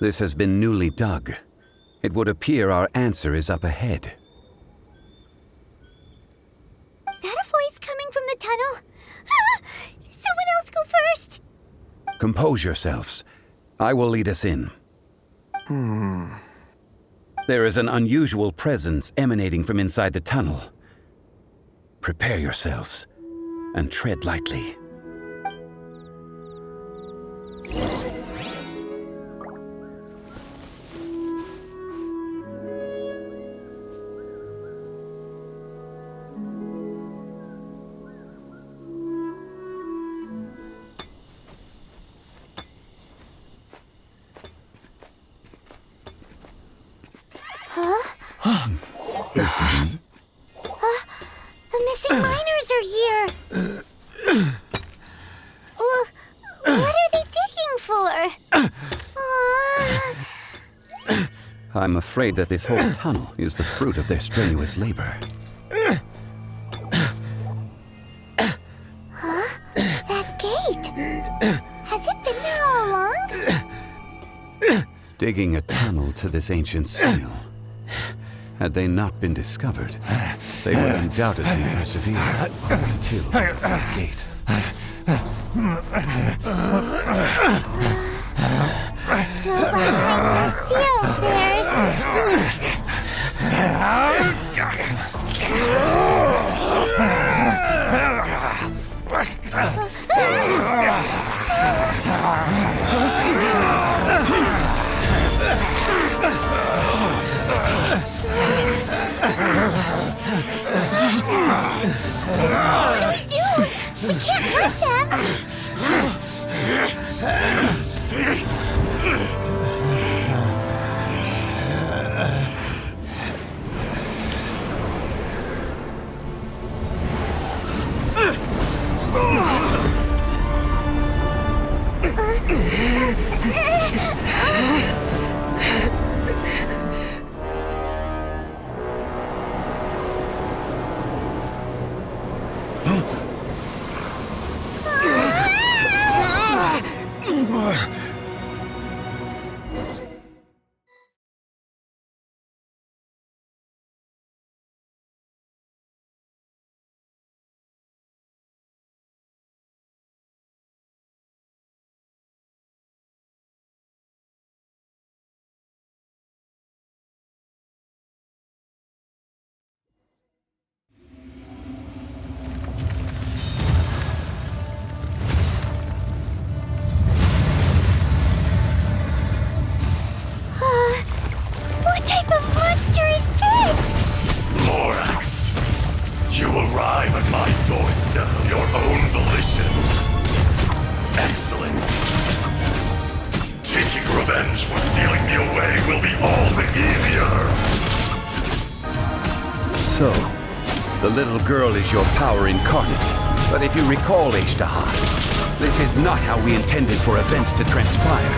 This has been newly dug. It would appear our answer is up ahead. Is that a voice coming from the tunnel? Ah! Someone else go first! Compose yourselves. I will lead us in. There is an unusual presence emanating from inside the tunnel. Prepare yourselves and tread lightly. Listen. The missing miners are here! What are they digging for? I'm afraid that this whole tunnel is the fruit of their strenuous labor. That gate! Has it been there all along? Digging a tunnel to this ancient seal. Had they not been discovered, they would undoubtedly persevere until the gate. So behind the seal, there's... What do we do? We can't hurt them! What type of monster is this? Lorax, you arrive at my doorstep of your own volition. Excellent. Taking revenge for sealing me away will be all the easier. So, the little girl is your power incarnate. But if you recall, Azhdaha, this is not how we intended for events to transpire.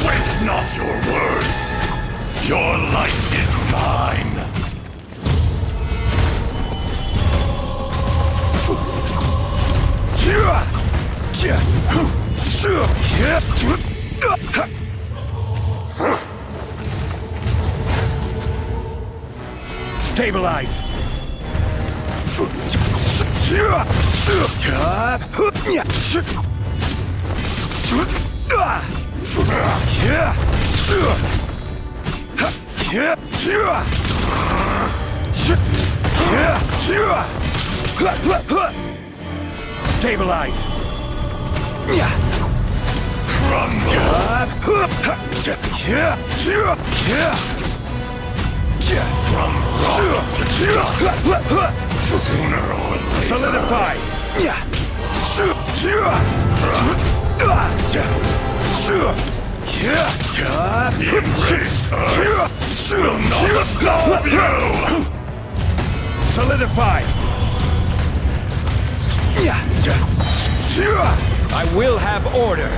Waste not your words. Your life is mine. Stabilize! Stabilize! From rock to dust. Sooner or later. Solidify! The enraged earth will not absolve you! Solidify! I will have order!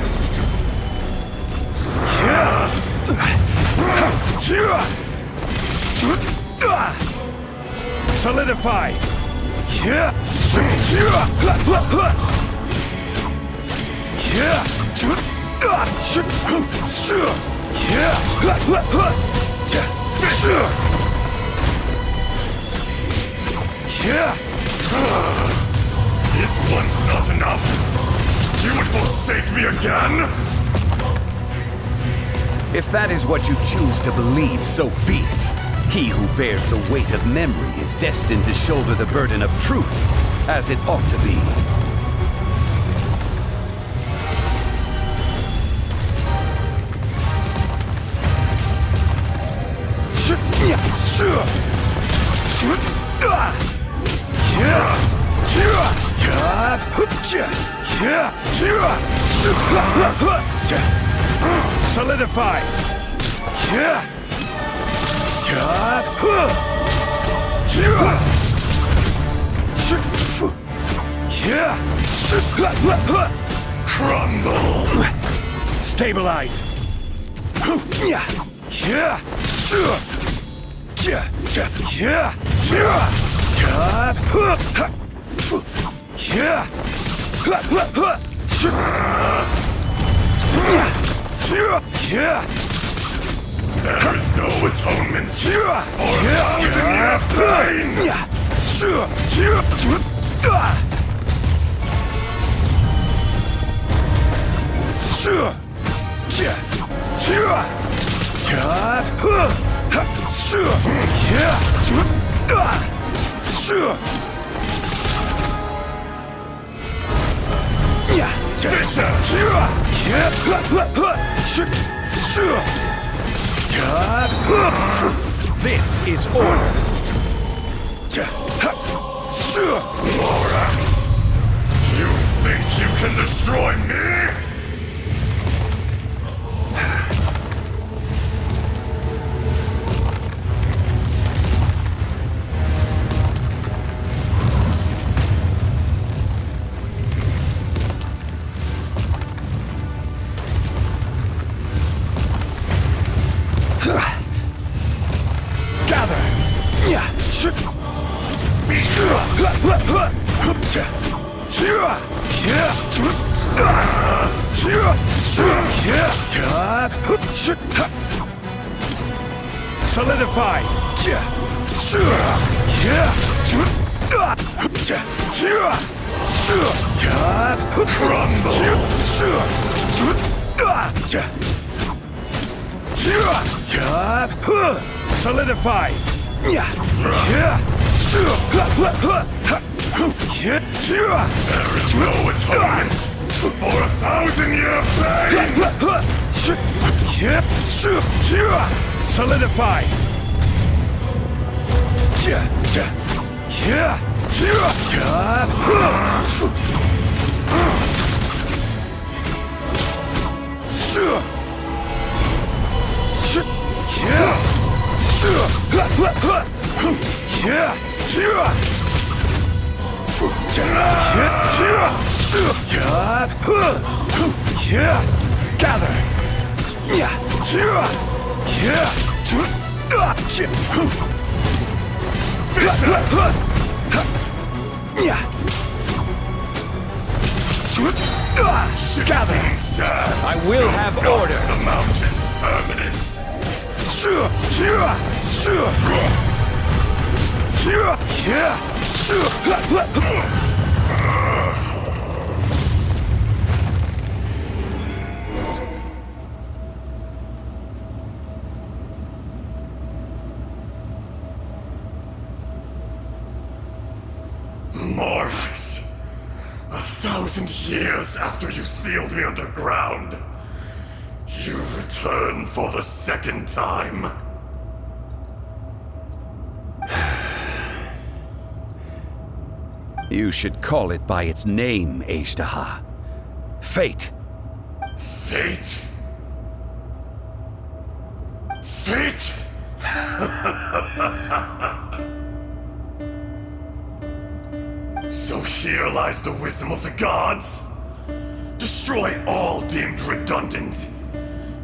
Solidify! Is once not enough? You would forsake me again? If that is what you choose to believe, so be it. He who bears the weight of memory is destined to shoulder the burden of truth, as it ought to be. Solidify! Crumble! Stabilize! There is no atonement or thousand-year pain! This is order! Morax! You think you can destroy me? Solidify! Solidify! There is no atonement for 1,000-year pain! Solidify! Gather! Shifting sand! I will have order! The mountain's permanence! Morax, 1,000 years after you sealed me underground, you return for the second time. You should call it by its name, Azhdaha. Fate. Fate? Fate? So here lies the wisdom of the gods. Destroy all deemed redundant.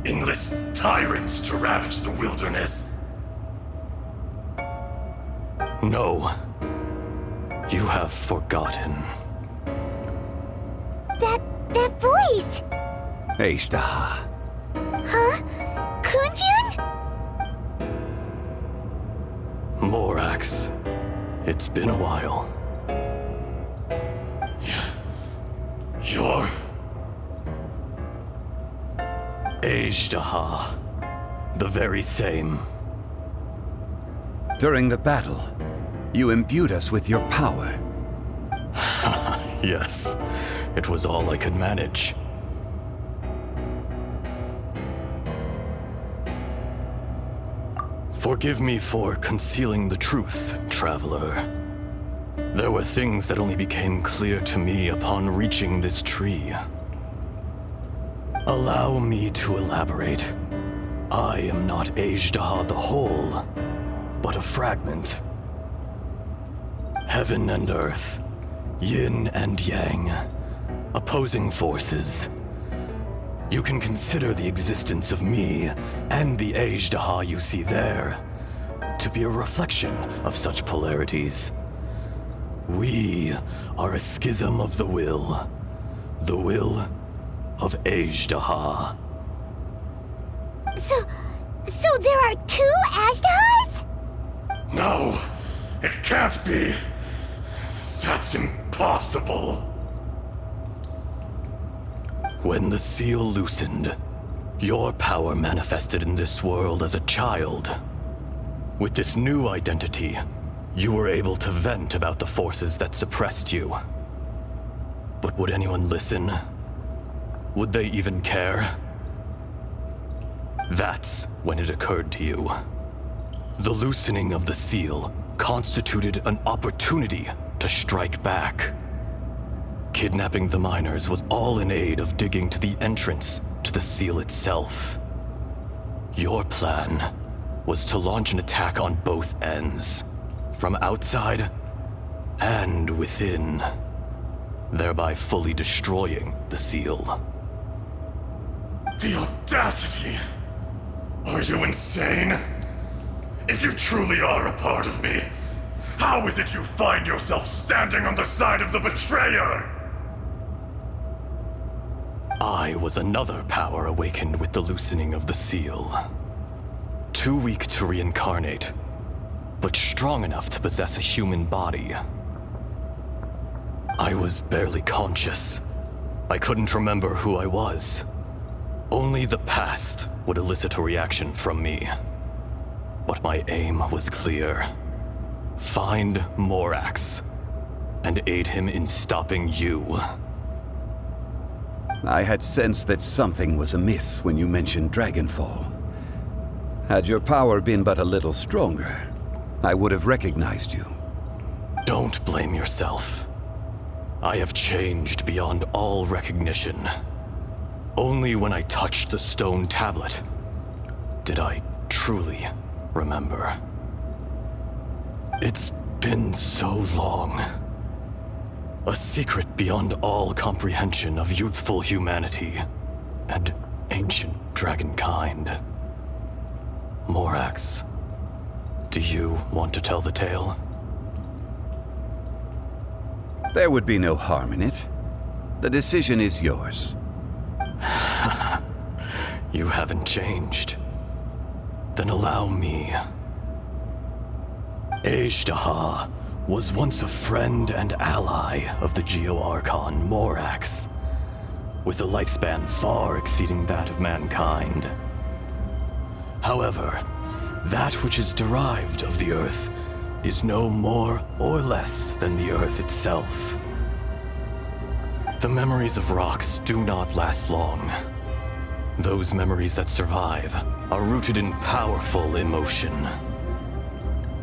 Enlist tyrants to ravage the wilderness. No. You have forgotten. That voice! Azhdaha. Huh? Kun Morax, it's been a while. You're... Azhdaha, the very same. During the battle, you imbued us with your power. Yes, it was all I could manage. Forgive me for concealing the truth, traveler. There were things that only became clear to me upon reaching this tree. Allow me to elaborate. I am not Azhdaha the whole, but a fragment. Heaven and earth, yin and yang, opposing forces. You can consider the existence of me and the Azhdaha you see there to be a reflection of such polarities. We are a schism of the will of Azhdaha. So there are two Azhdahas? No, it can't be. That's impossible. When the seal loosened, your power manifested in this world as a child. With this new identity, you were able to vent about the forces that suppressed you. But would anyone listen? Would they even care? That's when it occurred to you. The loosening of the seal constituted an opportunity to strike back. Kidnapping the miners was all in aid of digging to the entrance to the seal itself. Your plan was to launch an attack on both ends, from outside and within, thereby fully destroying the seal. The audacity! Are you insane? If you truly are a part of me, how is it you find yourself standing on the side of the betrayer? I was another power awakened with the loosening of the seal. Too weak to reincarnate, but strong enough to possess a human body. I was barely conscious. I couldn't remember who I was. Only the past would elicit a reaction from me. But my aim was clear. Find Morax, and aid him in stopping you. I had sensed that something was amiss when you mentioned Dragonfall. Had your power been but a little stronger, I would have recognized you. Don't blame yourself. I have changed beyond all recognition. Only when I touched the stone tablet did I truly remember. It's been so long. A secret beyond all comprehension of youthful humanity and ancient dragonkind. Morax, do you want to tell the tale? There would be no harm in it. The decision is yours. You haven't changed. Then allow me. Azhdaha was once a friend and ally of the Geo-Archon Morax, with a lifespan far exceeding that of mankind. However, that which is derived of the Earth is no more or less than the Earth itself. The memories of rocks do not last long. Those memories that survive are rooted in powerful emotion.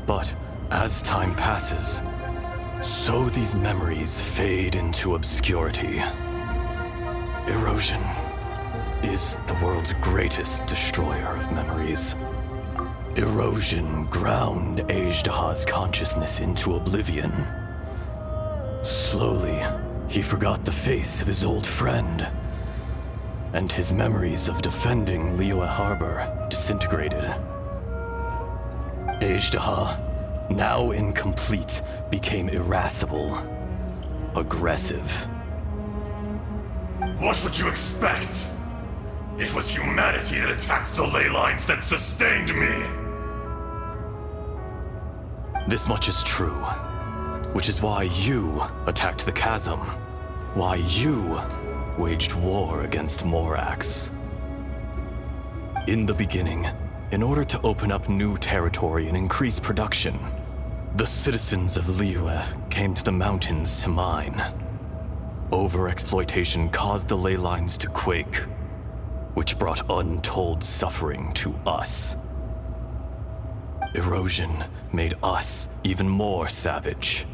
But as time passes, so these memories fade into obscurity. Erosion is the world's greatest destroyer of memories. Erosion ground Azhdaha's consciousness into oblivion. Slowly, he forgot the face of his old friend, and his memories of defending Liyue Harbor disintegrated. Azhdaha, now incomplete, became irascible, aggressive. What would you expect? It was humanity that attacked the ley lines that sustained me. This much is true, which is why you attacked the chasm, why you waged war against Morax. In the beginning, in order to open up new territory and increase production, the citizens of Liyue came to the mountains to mine. Overexploitation caused the ley lines to quake, which brought untold suffering to us. Erosion made us even more savage.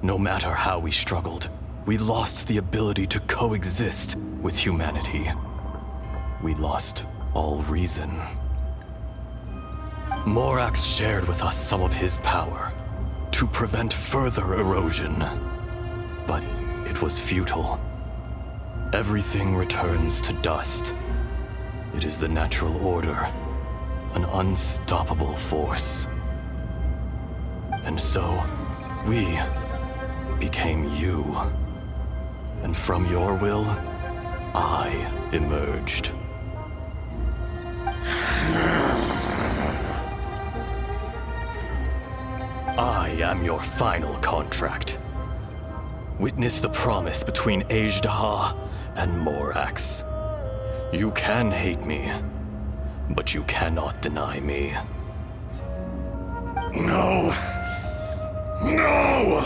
No matter how we struggled, we lost the ability to coexist with humanity. We lost all reason. Morax shared with us some of his power to prevent further erosion, but it was futile. Everything returns to dust. It is the natural order, an unstoppable force. And so, we became you. And from your will, I emerged. I am your final contract. Witness the promise between Azhdaha and Morax. You can hate me, but you cannot deny me. No! No!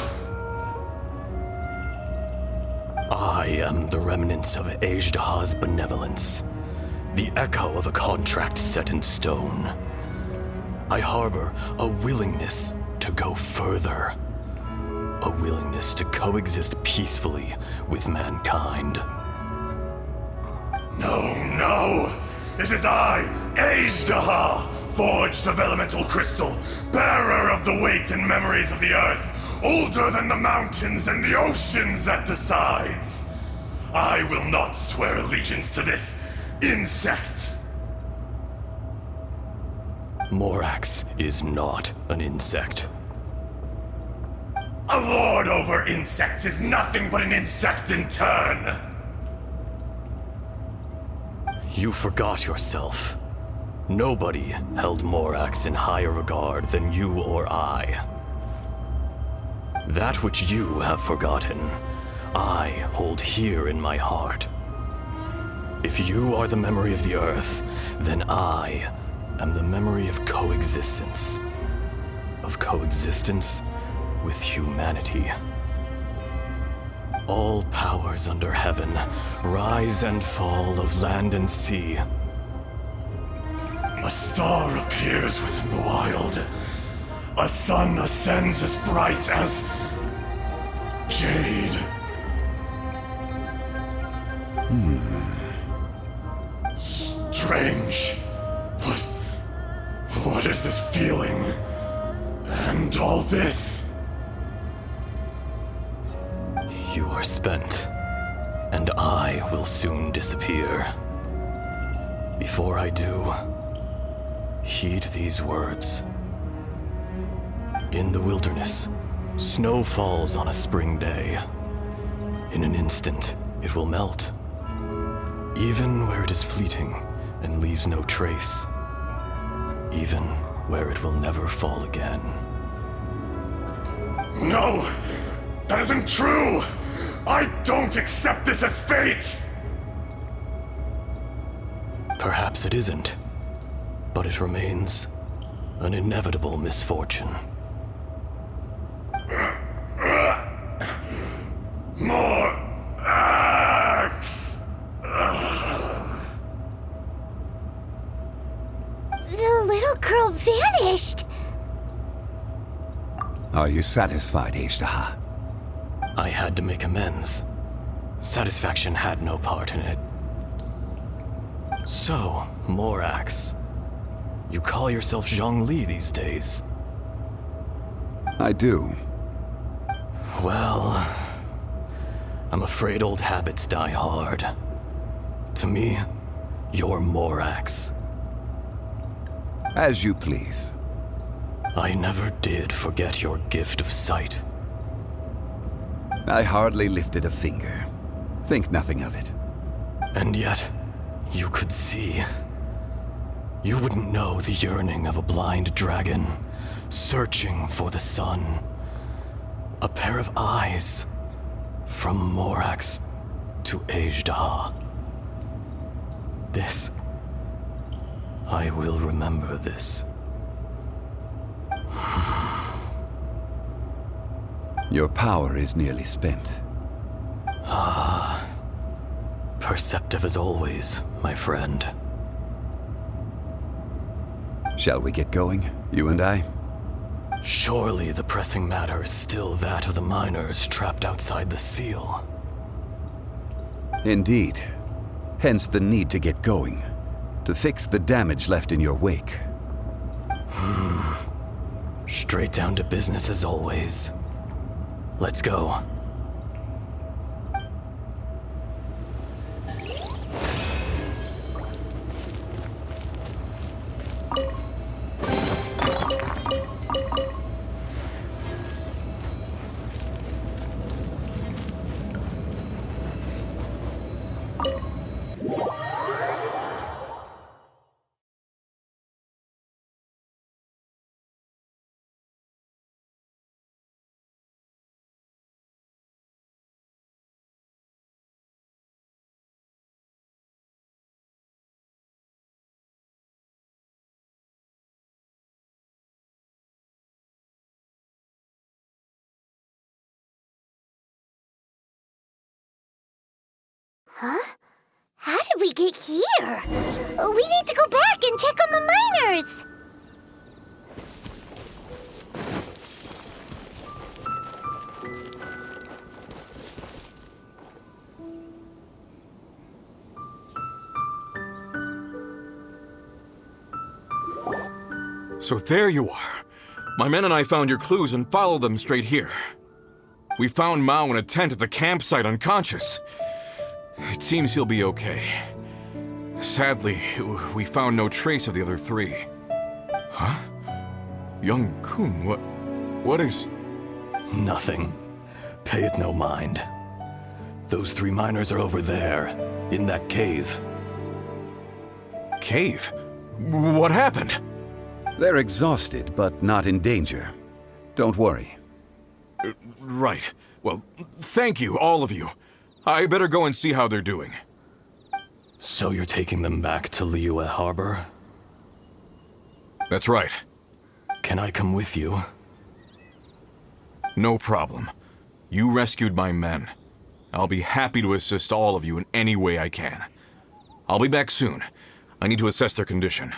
I am the remnants of Azhdaha's benevolence, the echo of a contract set in stone. I harbor a willingness to go further, a willingness to coexist peacefully with mankind. No, no! It is I, Azhdaha, forged of elemental crystal, bearer of the weight and memories of the earth, older than the mountains and the oceans at the sides. I will not swear allegiance to this insect. Morax is not an insect. A lord over insects is nothing but an insect in turn. You forgot yourself. Nobody held Morax in higher regard than you or I. That which you have forgotten, I hold here in my heart. If you are the memory of the Earth, then I am the memory of coexistence. Of coexistence with humanity. All powers under heaven, rise and fall of land and sea. A star appears within the wild. A sun ascends as bright as jade. Strange. What is this feeling? And all this? You are spent, and I will soon disappear. Before I do, heed these words. In the wilderness, snow falls on a spring day. In an instant, it will melt. Even where it is fleeting and leaves no trace. Even where it will never fall again. No! That isn't true! I don't accept this as fate! Perhaps it isn't, but it remains an inevitable misfortune. More axe! The little girl vanished! Are you satisfied, Azhdaha? I had to make amends. Satisfaction had no part in it. So, Morax, you call yourself Zhongli these days? I do. Well, I'm afraid old habits die hard. To me, you're Morax. As you please. I never did forget your gift of sight. I hardly lifted a finger. Think nothing of it. And yet, you could see. You wouldn't know the yearning of a blind dragon searching for the sun. A pair of eyes, from Morax to Azhdaha. This, I will remember this. Your power is nearly spent. Perceptive as always, my friend. Shall we get going, you and I? Surely the pressing matter is still that of the miners trapped outside the seal. Indeed. Hence the need to get going, to fix the damage left in your wake. Straight down to business as always. Let's go. Huh? How did we get here? We need to go back and check on the miners! So there you are. My men and I found your clues and followed them straight here. We found Mao in a tent at the campsite unconscious. It seems he'll be okay. Sadly, we found no trace of the other three. Huh? Young Kun, what is... Nothing. Pay it no mind. Those three miners are over there, in that cave. Cave? What happened? They're exhausted, but not in danger. Don't worry. Right. Well, thank you, all of you. I better go and see how they're doing. So you're taking them back to Liyue Harbor? That's right. Can I come with you? No problem. You rescued my men. I'll be happy to assist all of you in any way I can. I'll be back soon. I need to assess their condition.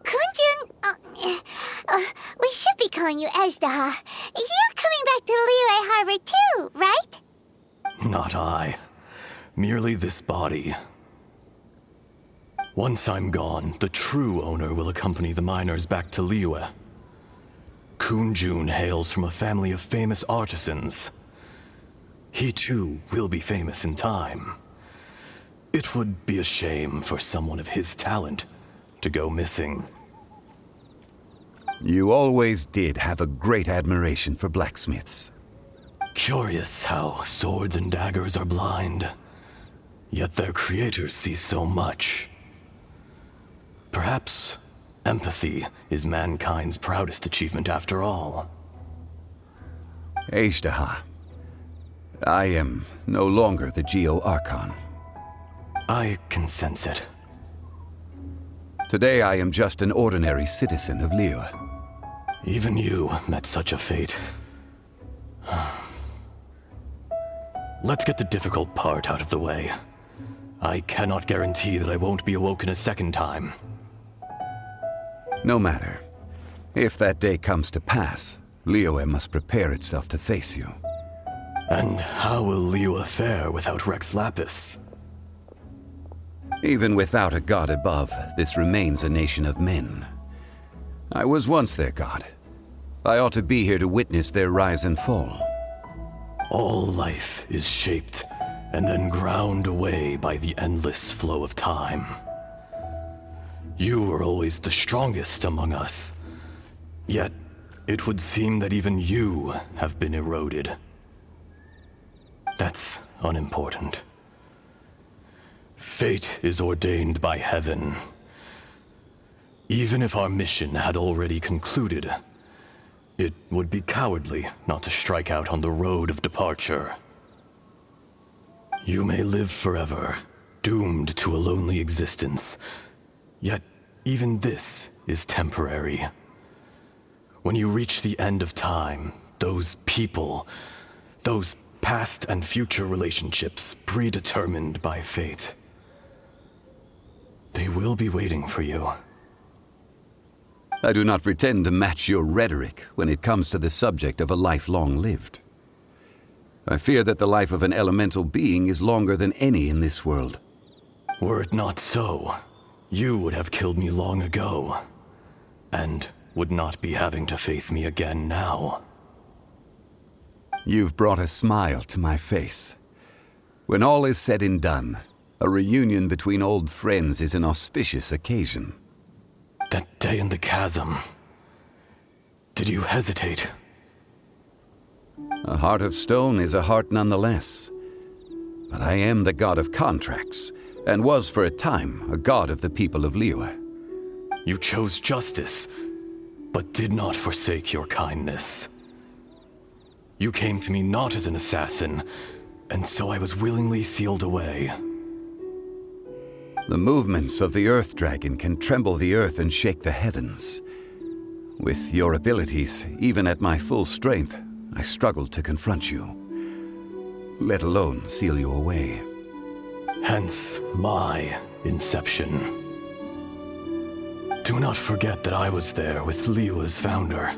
Kunjun, we should be calling you Azhdaha. You're coming back to Liyue Harbor too, right? Not I. Merely this body. Once I'm gone, the true owner will accompany the miners back to Liyue. Kunjun hails from a family of famous artisans. He too will be famous in time. It would be a shame for someone of his talent to go missing. You always did have a great admiration for blacksmiths. Curious how swords and daggers are blind, yet their creators see so much. Perhaps empathy is mankind's proudest achievement after all. Azhdaha. I am no longer the Geo-Archon. I can sense it. Today I am just an ordinary citizen of Liyue. Even you met such a fate. Let's get the difficult part out of the way. I cannot guarantee that I won't be awoken a second time. No matter. If that day comes to pass, Liyue must prepare itself to face you. And how will Liyue fare without Rex Lapis? Even without a god above, this remains a nation of men. I was once their god. I ought to be here to witness their rise and fall. All life is shaped and then ground away by the endless flow of time. You were always the strongest among us. Yet, it would seem that even you have been eroded. That's unimportant. Fate is ordained by heaven. Even if our mission had already concluded, it would be cowardly not to strike out on the road of departure. You may live forever, doomed to a lonely existence. Yet, even this is temporary. When you reach the end of time, those people, those past and future relationships predetermined by fate, they will be waiting for you. I do not pretend to match your rhetoric when it comes to the subject of a life long lived. I fear that the life of an elemental being is longer than any in this world. Were it not so, you would have killed me long ago, and would not be having to face me again now. You've brought a smile to my face. When all is said and done, a reunion between old friends is an auspicious occasion. That day in the chasm, did you hesitate? A heart of stone is a heart nonetheless. But I am the god of contracts, and was for a time a god of the people of Liyue. You chose justice, but did not forsake your kindness. You came to me not as an assassin, and so I was willingly sealed away. The movements of the Earth Dragon can tremble the earth and shake the heavens. With your abilities, even at my full strength, I struggled to confront you, let alone seal you away. Hence my inception. Do not forget that I was there with Liyue's founder.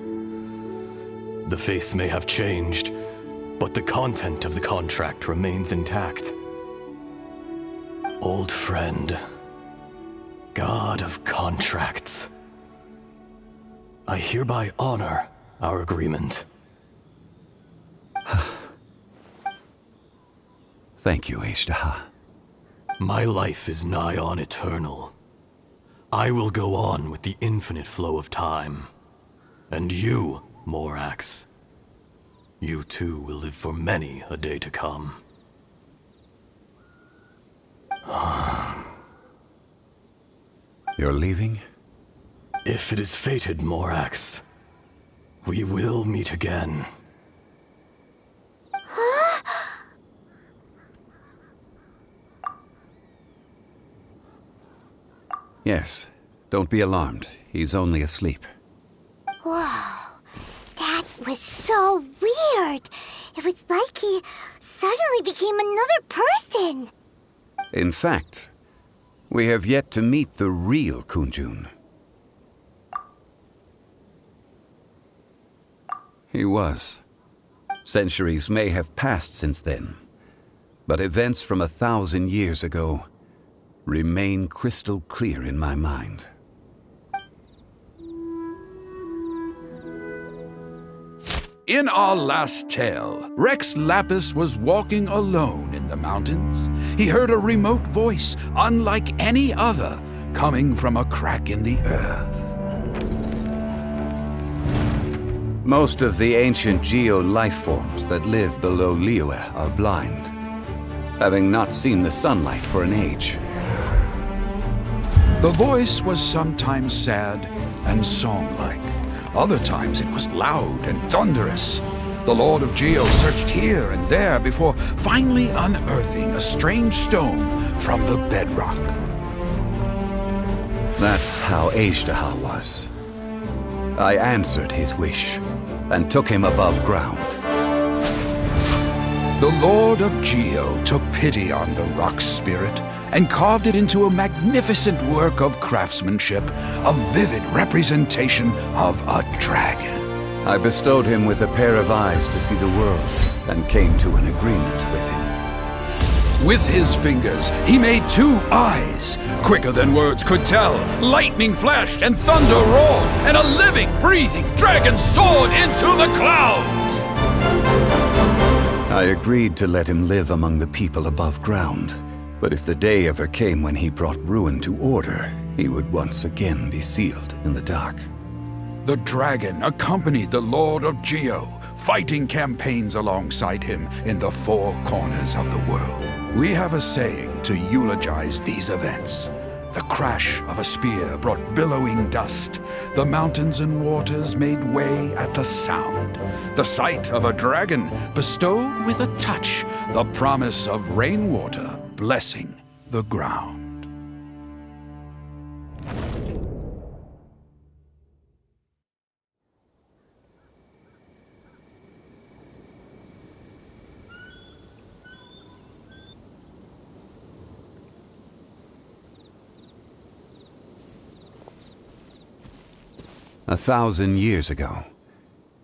The face may have changed, but the content of the contract remains intact. Old friend, god of contracts, I hereby honor our agreement. Thank you, Azhdaha. My life is nigh on eternal. I will go on with the infinite flow of time. And you, Morax, you too will live for many a day to come. You're leaving? If it is fated, Morax, we will meet again. Yes. Don't be alarmed. He's only asleep. Whoa. That was so weird. It was like he suddenly became another person. In fact, we have yet to meet the real Kunjun. He was. Centuries may have passed since then, but events from 1,000 years ago remain crystal clear in my mind. In our last tale, Rex Lapis was walking alone in the mountains. He heard a remote voice, unlike any other, coming from a crack in the earth. Most of the ancient geo life forms that live below Liyue are blind, having not seen the sunlight for an age. The voice was sometimes sad and song-like. Other times it was loud and thunderous. The Lord of Geo searched here and there before finally unearthing a strange stone from the bedrock. That's how Azhdaha was. I answered his wish and took him above ground. The Lord of Geo took pity on the rock spirit and carved it into a magnificent work of craftsmanship, a vivid representation of a dragon. I bestowed him with a pair of eyes to see the world and came to an agreement with him. With his fingers, he made 2 eyes, quicker than words could tell. Lightning flashed and thunder roared, and a living, breathing dragon soared into the clouds. I agreed to let him live among the people above ground. But if the day ever came when he brought ruin to order, he would once again be sealed in the dark. The dragon accompanied the Lord of Geo, fighting campaigns alongside him in the 4 corners of the world. We have a saying to eulogize these events. The crash of a spear brought billowing dust. The mountains and waters made way at the sound. The sight of a dragon bestowed with a touch the promise of rainwater blessing the ground. A 1,000 years ago,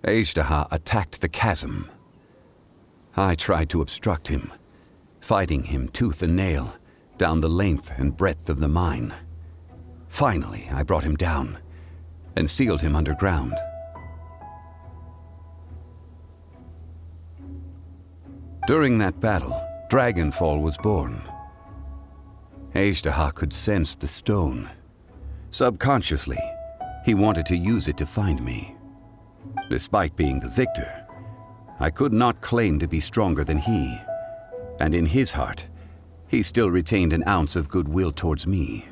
Azhdaha attacked the chasm. I tried to obstruct him, fighting him tooth and nail down the length and breadth of the mine. Finally, I brought him down and sealed him underground. During that battle, Dragonfall was born. Azhdaha could sense the stone. Subconsciously, he wanted to use it to find me. Despite being the victor, I could not claim to be stronger than he, and in his heart, he still retained an ounce of goodwill towards me,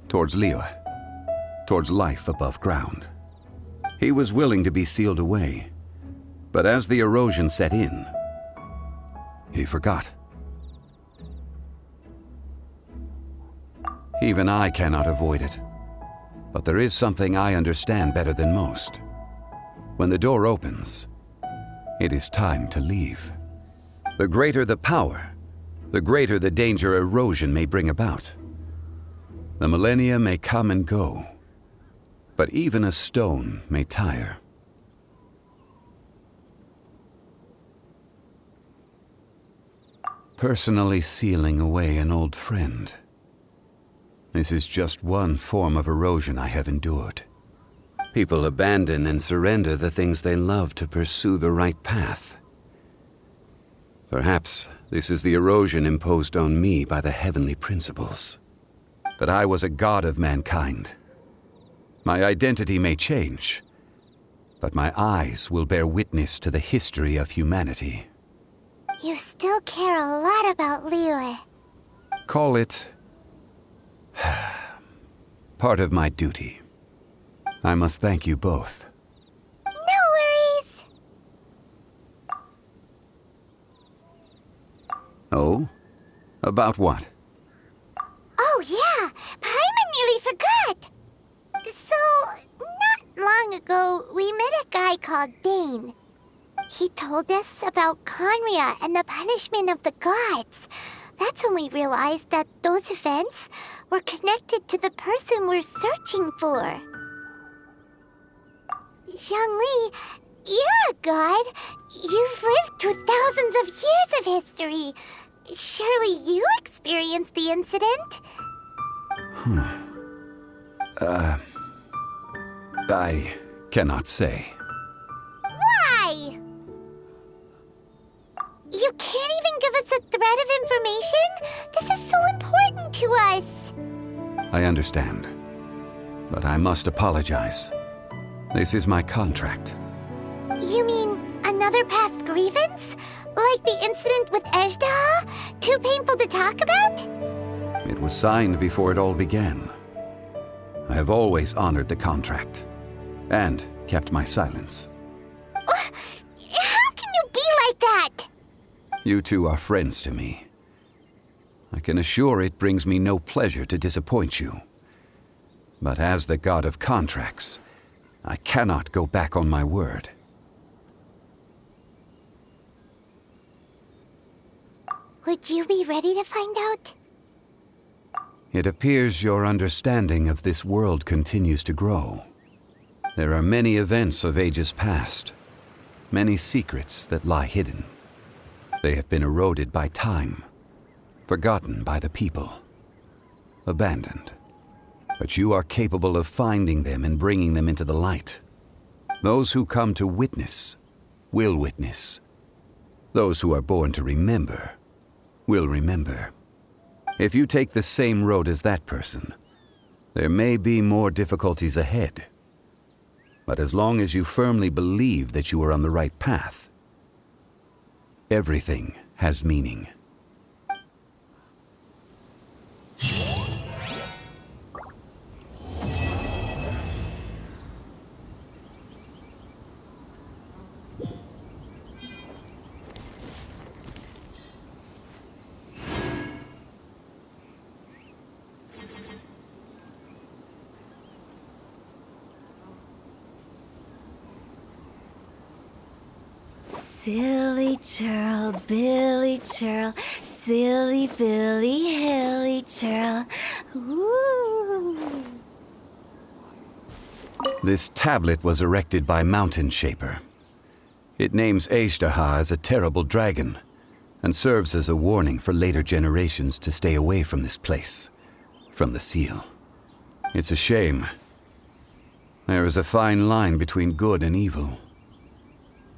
towards Liyue, towards life above ground. He was willing to be sealed away, but as the erosion set in, he forgot. Even I cannot avoid it. But there is something I understand better than most. When the door opens, it is time to leave. The greater the power, the greater the danger erosion may bring about. The millennia may come and go, but even a stone may tire. Personally sealing away an old friend. This is just one form of erosion I have endured. People abandon and surrender the things they love to pursue the right path. Perhaps this is the erosion imposed on me by the heavenly principles. That I was a god of mankind. My identity may change, but my eyes will bear witness to the history of humanity. You still care a lot about Liyue. Call it part of my duty. I must thank you both. No worries. Oh? About what? Oh yeah, Paimon nearly forgot. So, not long ago, we met a guy called Dane. He told us about Conria and the punishment of the gods. That's when we realized that those events were connected to the person we're searching for. Zhongli, you're a god. You've lived through thousands of years of history. Surely you experienced the incident? I cannot say. Why? You can't even give us a thread of information? This is so important to us. I understand. But I must apologize. This is my contract. You mean another past grievance? Like the incident with Azhdaha? Too painful to talk about? It was signed before it all began. I have always honored the contract. And kept my silence. How can you be like that? You two are friends to me. I can assure it brings me no pleasure to disappoint you. But as the god of contracts, I cannot go back on my word. Would you be ready to find out? It appears your understanding of this world continues to grow. There are many events of ages past, many secrets that lie hidden. They have been eroded by time, forgotten by the people, abandoned. But you are capable of finding them and bringing them into the light. Those who come to witness will witness. Those who are born to remember will remember. If you take the same road as that person, there may be more difficulties ahead. But as long as you firmly believe that you are on the right path, everything has meaning. Silly churl, Billy churl, silly Billy, hilly churl. Woo! This tablet was erected by Mountain Shaper. It names Azhdaha as a terrible dragon, and serves as a warning for later generations to stay away from this place, from the seal. It's a shame. There is a fine line between good and evil.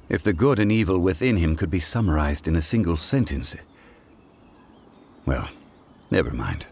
If the good and evil within him could be summarized in a single sentence... Well, never mind.